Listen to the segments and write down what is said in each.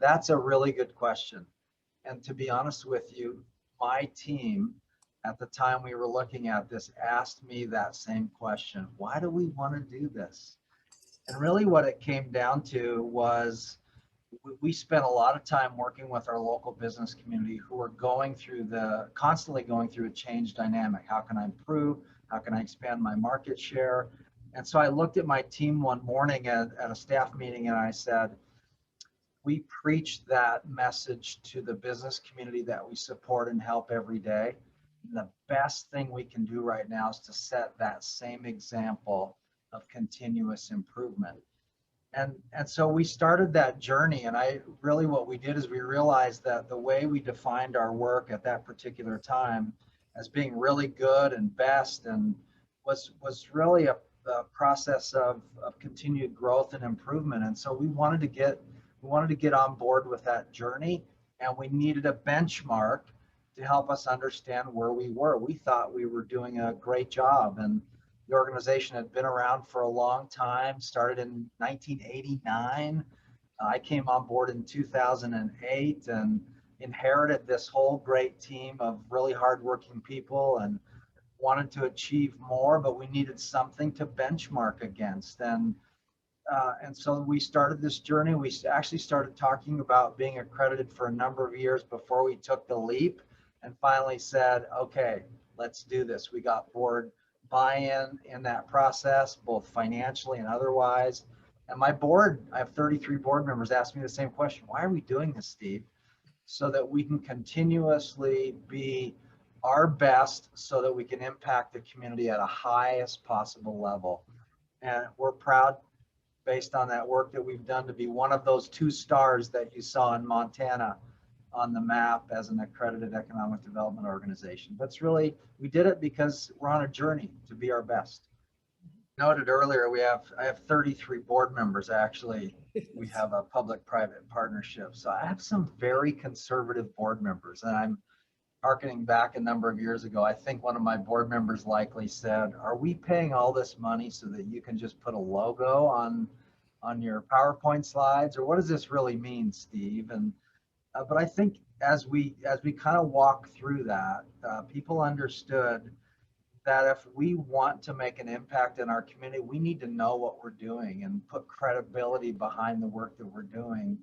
That's a really good question. And to be honest with you, my team at the time we were looking at this asked me that same question. Why do we want to do this? And really what it came down to was we spent a lot of time working with our local business community who are constantly going through a change dynamic. How can I improve? How can I expand my market share? And so I looked at my team one morning at a staff meeting and I said, we preach that message to the business community that we support and help every day. And the best thing we can do right now is to set that same example of continuous improvement. And so we started that journey, and what we did is we realized that the way we defined our work at that particular time as being really good and best and was really a process of continued growth and improvement. And so we wanted to get on board with that journey, and we needed a benchmark to help us understand where we were. We thought we were doing a great job, and the organization had been around for a long time, started in 1989. I came on board in 2008 and inherited this whole great team of really hardworking people and wanted to achieve more, but we needed something to benchmark against. And so we started this journey. We actually started talking about being accredited for a number of years before we took the leap and finally said, okay, let's do this. We got board buy-in in that process, both financially and otherwise. And my board, I have 33 board members, asked me the same question. Why are we doing this, Steve? So that we can continuously be our best so that we can impact the community at a highest possible level. And we're proud, based on that work that we've done, to be one of those 2 stars that you saw in Montana on the map as an accredited economic development organization. But it's really, we did it because we're on a journey to be our best. Noted earlier, I have 33 board members. Actually, we have a public-private partnership. So I have some very conservative board members, and I'm harkening back a number of years ago. I think one of my board members likely said, are we paying all this money so that you can just put a logo on your PowerPoint slides? Or what does this really mean, Steve? And but I think as we kind of walk through that, people understood that if we want to make an impact in our community, we need to know what we're doing and put credibility behind the work that we're doing.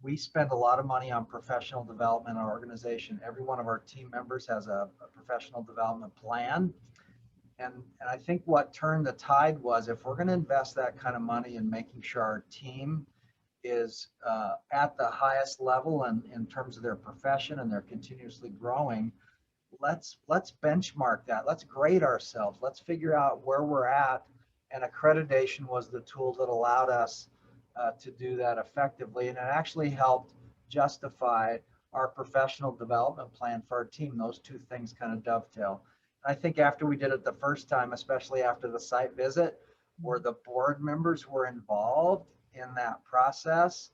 We spend a lot of money on professional development in our organization. Every one of our team members has a professional development plan. And I think what turned the tide was, if we're going to invest that kind of money in making sure our team is at the highest level and in terms of their profession and they're continuously growing, let's benchmark that. Let's grade ourselves. Let's figure out where we're at. And accreditation was the tool that allowed us to do that effectively. And it actually helped justify our professional development plan for our team. Those 2 things kind of dovetail. I think after we did it the first time, especially after the site visit, where the board members were involved in that process,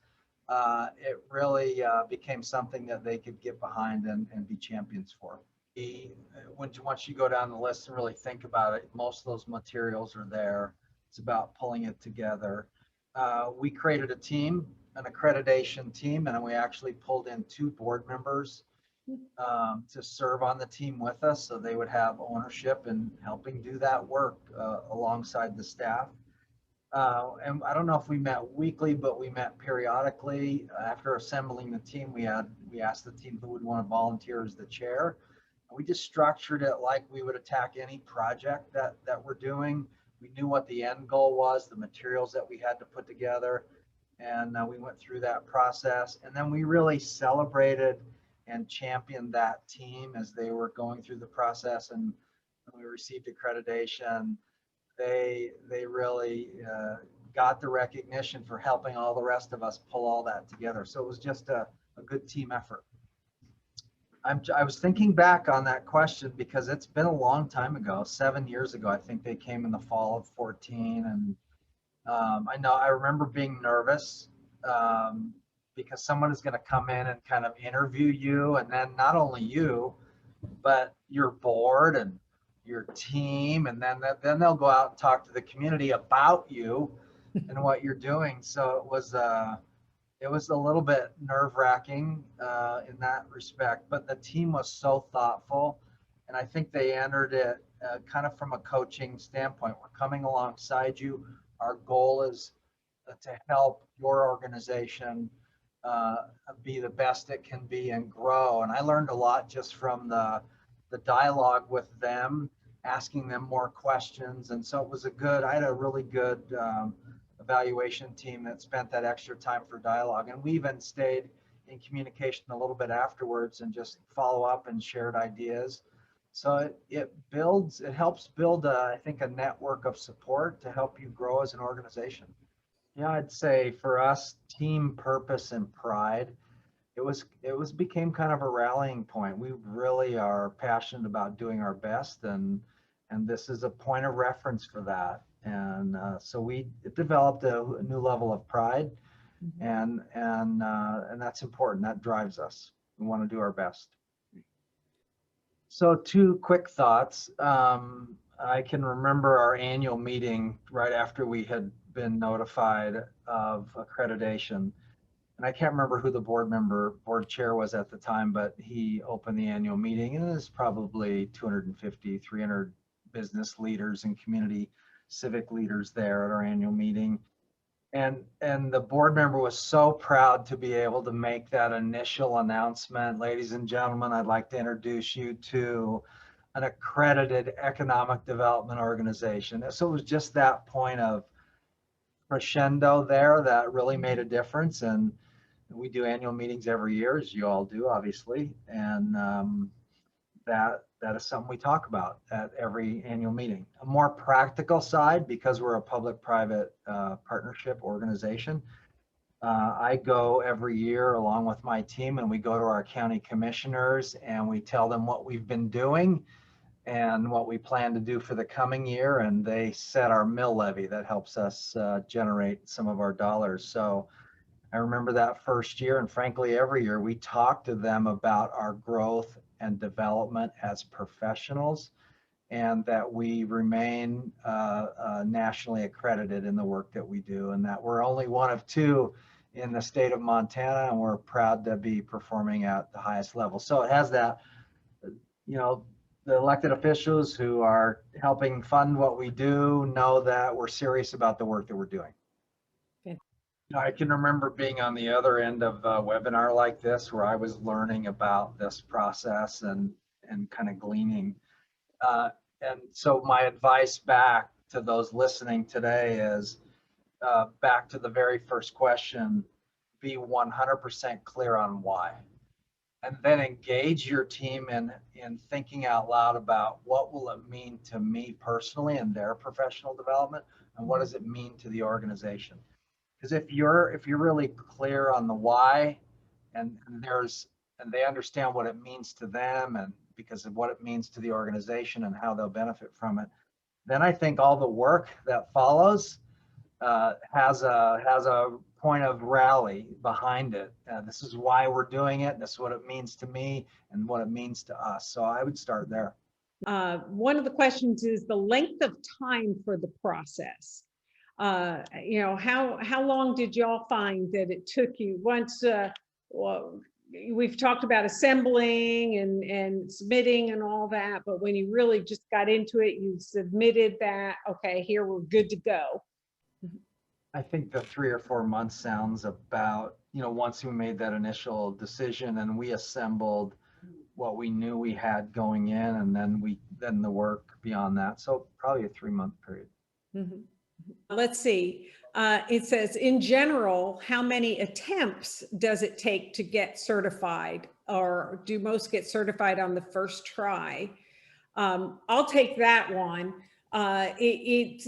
it really became something that they could get behind and be champions for. Once you go down the list and really think about it, most of those materials are there. It's about pulling it together. We created a team, an accreditation team, and we actually pulled in 2 board members to serve on the team with us, so they would have ownership in helping do that work alongside the staff. And I don't know if we met weekly, but we met periodically. After assembling the team, we asked the team who would want to volunteer as the chair. We just structured it like we would attack any project that we're doing. We knew what the end goal was, the materials that we had to put together, and we went through that process. And then we really celebrated and championed that team as they were going through the process. And when we received accreditation, they really got the recognition for helping all the rest of us pull all that together. So it was just a good team effort. I was thinking back on that question because it's been a long time ago, 7 years ago. I think they came in the fall of 14. And I remember being nervous because someone is going to come in and kind of interview you. And then not only you, but your board and your team. And then they'll go out and talk to the community about you and what you're doing. So it was It was a little bit nerve-wracking in that respect, but the team was so thoughtful, and I think they entered it kind of from a coaching standpoint. We're coming alongside you. Our goal is to help your organization uh, be the best it can be and grow. And I learned a lot just from the dialogue with them, asking them more questions. And so it was I had a really good evaluation team that spent that extra time for dialogue. And we even stayed in communication a little bit afterwards and just follow up and shared ideas. So it helps build, I think, a network of support to help you grow as an organization. Yeah, I'd say for us, team purpose and pride, it was became kind of a rallying point. We really are passionate about doing our best, and this is a point of reference for that. And so we developed a new level of pride, and that's important. That drives us. We want to do our best. So two quick thoughts. I can remember our annual meeting right after we had been notified of accreditation. And I can't remember who the board chair was at the time, but he opened the annual meeting, and there's probably 250, 300 business leaders and community civic leaders there at our annual meeting. And the board member was so proud to be able to make that initial announcement. Ladies and gentlemen, I'd like to introduce you to an accredited economic development organization. So it was just that point of crescendo there that really made a difference. And we do annual meetings every year, as you all do, obviously. And that is something we talk about at every annual meeting. A more practical side, because we're a public-private partnership organization, I go every year along with my team, and we go to our county commissioners and we tell them what we've been doing and what we plan to do for the coming year, and they set our mill levy that helps us generate some of our dollars. So I remember that first year, and frankly, every year we talk to them about our growth and development as professionals, and that we remain nationally accredited in the work that we do, and that we're only one of two in the state of Montana, and we're proud to be performing at the highest level. So it has that, the elected officials who are helping fund what we do know that we're serious about the work that we're doing. I can remember being on the other end of a webinar like this, where I was learning about this process and kind of gleaning. And so my advice back to those listening today is back to the very first question, be 100% clear on why. And then engage your team in thinking out loud about what will it mean to me personally and their professional development, and what does it mean to the organization. Because if you're really clear on the why, and they understand what it means to them, and because of what it means to the organization and how they'll benefit from it, then I think all the work that follows has a point of rally behind it. This is why we're doing it. This is what it means to me and what it means to us. So I would start there. One of the questions is the length of time for the process. How long did y'all find that it took you once, well, we've talked about assembling and submitting and all that, but when you really just got into it, you submitted that, okay, here we're good to go. I think the 3 or 4 months sounds about, once we made that initial decision and we assembled what we knew we had going in, and then the work beyond that. So probably a 3-month period. Mm-hmm. Let's see. It says, in general, how many attempts does it take to get certified, or do most get certified on the first try? I'll take that one. It's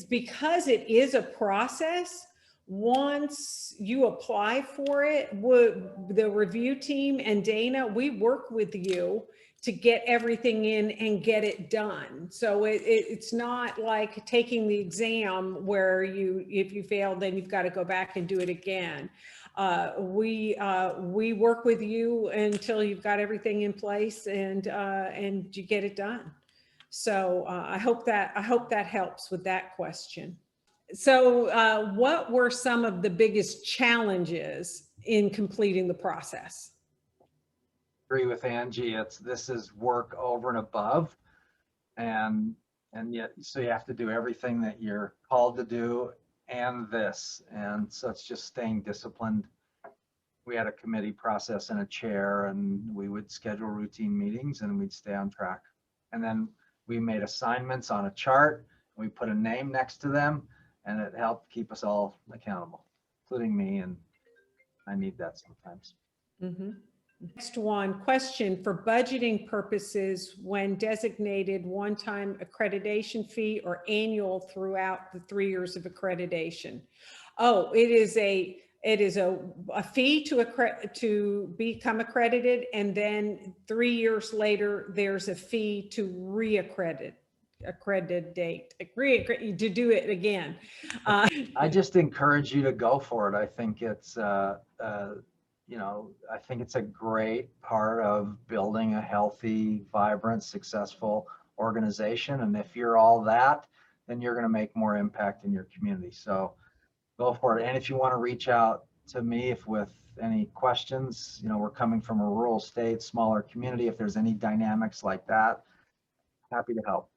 because it is a process. Once you apply for it, the review team and Dana, we work with you to get everything in and get it done. So it's not like taking the exam where if you fail, then you've got to go back and do it again. We work with you until you've got everything in place and you get it done. So I hope that helps with that question. So what were some of the biggest challenges in completing the process? Agree with Angie. This is work over and above, and yet so you have to do everything that you're called to do, and so it's just staying disciplined. We had a committee process and a chair, and we would schedule routine meetings and we'd stay on track. And then we made assignments on a chart. We put a name next to them, and it helped keep us all accountable, including me, and I need that sometimes. Mhm. Next one, question: for budgeting purposes, when designated one-time accreditation fee or annual throughout the 3 years of accreditation? Oh, it is a fee to become accredited, and then 3 years later, there's a fee to to do it again. I just encourage you to go for it. I think it's I think it's a great part of building a healthy, vibrant, successful organization. And if you're all that, then you're going to make more impact in your community. So go for it. And if you want to reach out to me with any questions, we're coming from a rural state, smaller community. If there's any dynamics like that, happy to help.